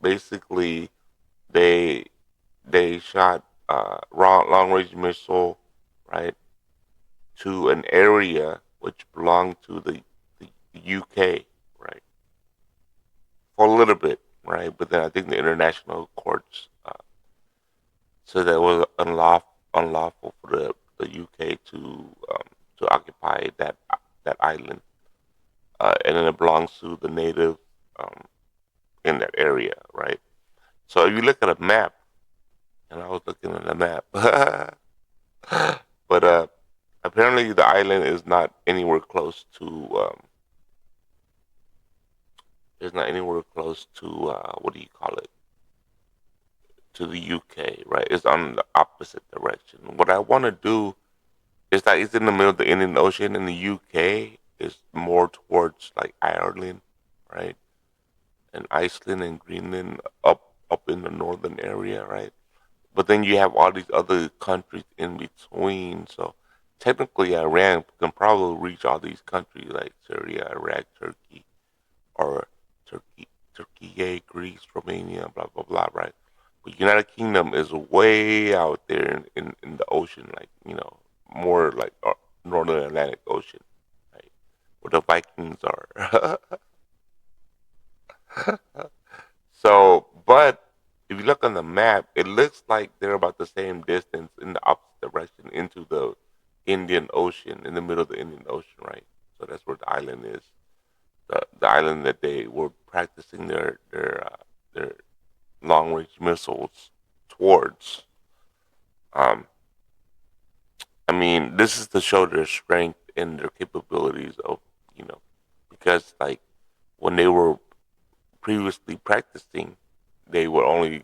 basically they they shot long range missile, right, to an area which belonged to the UK, right, for a little bit, right, but then I think the international courts said that it was unlawful for the UK to occupy that island, and then it belongs to the native um, in that area, right? So if you look at a map, and I was looking at a map, but apparently the island is not anywhere close to is not anywhere close to what do you call it, to the UK, right? It's on the opposite direction. What I want to do is that it's in the middle of the Indian Ocean, and the UK is more towards like Ireland, right, and Iceland and Greenland up in the northern area, right? But then you have all these other countries in between. So technically, Iran can probably reach all these countries like Syria, Iraq, Turkey, or Turkey, Greece, Romania, blah blah blah, right? But United Kingdom is way out there in the ocean, like more like Northern Atlantic Ocean, right? Where the Vikings are. So, but if you look on the map, it looks like they're about the same distance in the opposite direction into the Indian Ocean, in the middle of the Indian Ocean, right? So that's where the island is. The island that they were practicing their long range missiles towards. Um, I mean, this is to show their strength and their capabilities of, you know, because like when they were previously practicing, they would only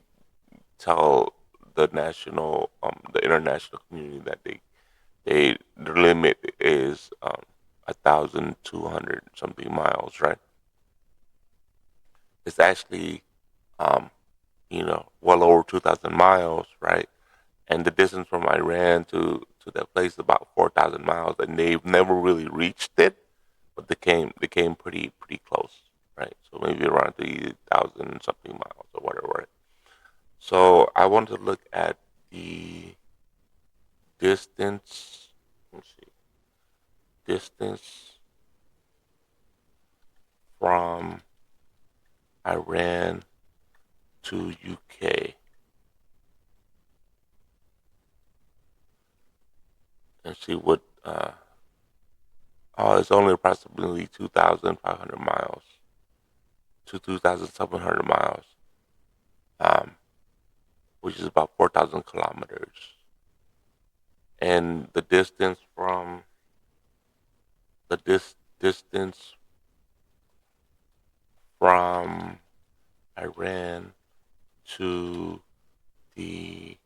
tell the international community that their limit is 1,200 something miles, right? It's actually um, well over 2,000 miles, right? And the distance from Iran to that place is about 4,000 miles, and they've never really reached it, but they came pretty close, right? So maybe around 3,000 something miles or whatever, right? So I want to look at the distance. Let's see, distance from Iran to UK, and see what. Oh, it's only approximately 2,500 miles to 2,700 miles, um, which is about 4,000 kilometers. And the distance from distance from Iran to the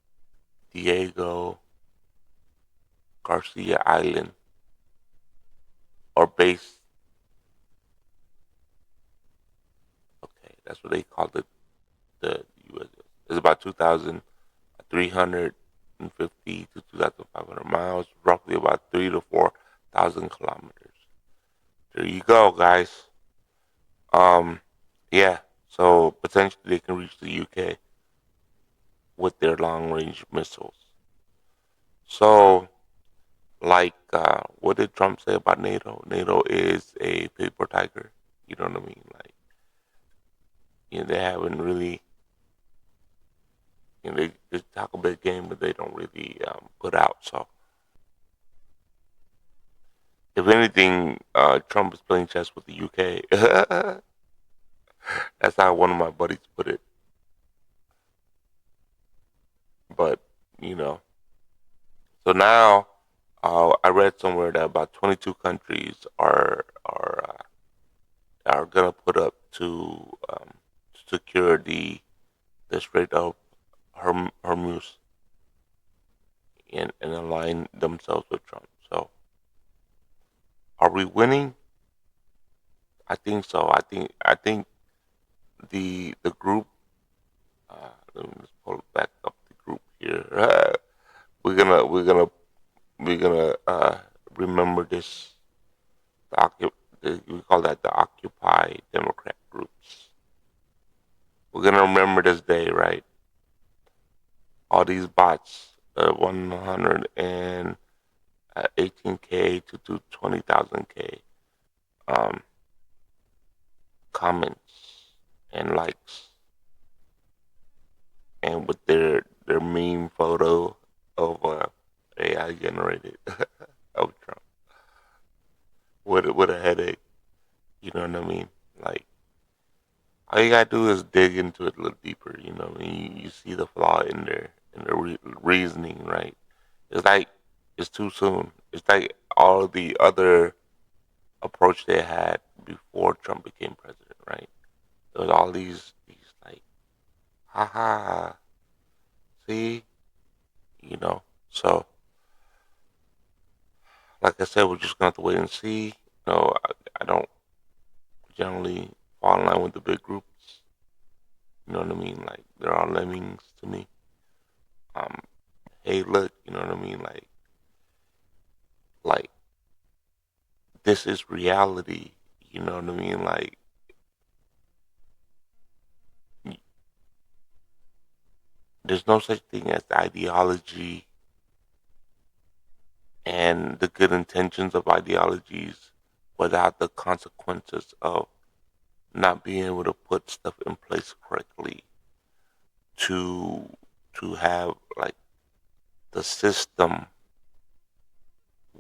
Diego Garcia Island, or base. Okay, that's what they call the U.S. It's about 2,350 to 2,500 miles, roughly about 3 to 4,000 kilometers. There you go, guys. Um, yeah. So potentially they can reach the UK with their long range missiles. So, like, what did Trump say about NATO? NATO is a paper tiger. You know what I mean? Like, they haven't really, they talk a big game, but they don't really put out. So, if anything, Trump is playing chess with the UK. That's how one of my buddies put it. But you know, so now I read somewhere that about 22 countries are gonna put up to secure the Strait of Hormuz, and align themselves with Trump. So, are we winning? I think so. I think the group. Let me just pull back up the group here. We're gonna remember this. We call that the Occupy Democrat groups. We're gonna remember this day, right? All these bots, 118K to 20,000K um, comments and likes, and with their meme photo of AI generated of Trump with a headache. You know what I mean? Like all you gotta do is dig into it a little deeper. You know what I mean? You see the flaw in their reasoning, right? It's like it's too soon. It's like all the other approach they had before Trump became president, right? There was all these like, haha, see, you know. So, like I said, we're just gonna have to wait and see. You know, I don't generally fall in line with the big groups. You know what I mean? Like they're all lemmings to me. Um, hey, look, you know what I mean? Like this is reality. You know what I mean? Like there's no such thing as ideology and the good intentions of ideologies without the consequences of not being able to put stuff in place correctly to have like the system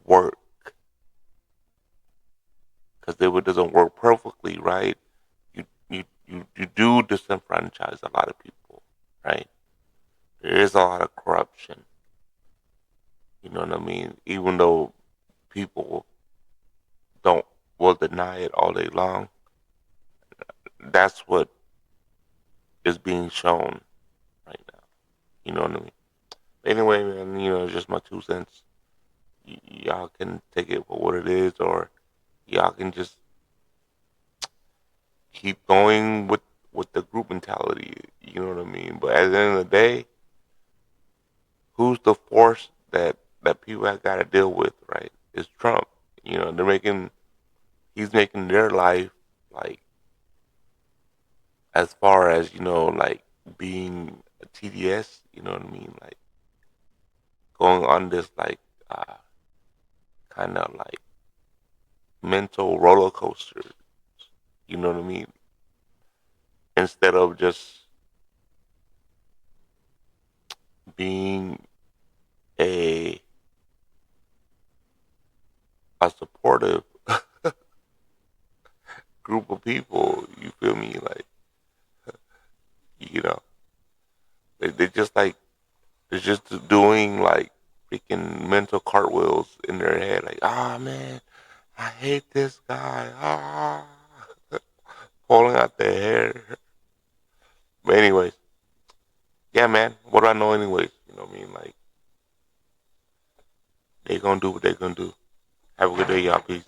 work, because if it doesn't work perfectly, right, you do disenfranchise a lot of people, right? There is a lot of corruption. You know what I mean? Even though people don't will deny it all day long, that's what is being shown right now. You know what I mean? Anyway, man, you know, it's just my 2 cents. Y'all can take it for what it is, or y'all can just keep going with the group mentality. You know what I mean? But at the end of the day, who's the force that people have got to deal with? Right? It's Trump. You know, he's making their life like as far as like being a TDS. You know what I mean? Like going on this like kind of like mental roller coaster. You know what I mean? Instead of just being a supportive group of people, you feel me? Like you know, they just like they're just doing like freaking mental cartwheels in their head. Like, ah man, I hate this guy. Ah, pulling out their hair. But anyways, yeah, man. What do I know anyways? You know what I mean? Like they gonna do what they gonna do. Have a good day, y'all. Peace.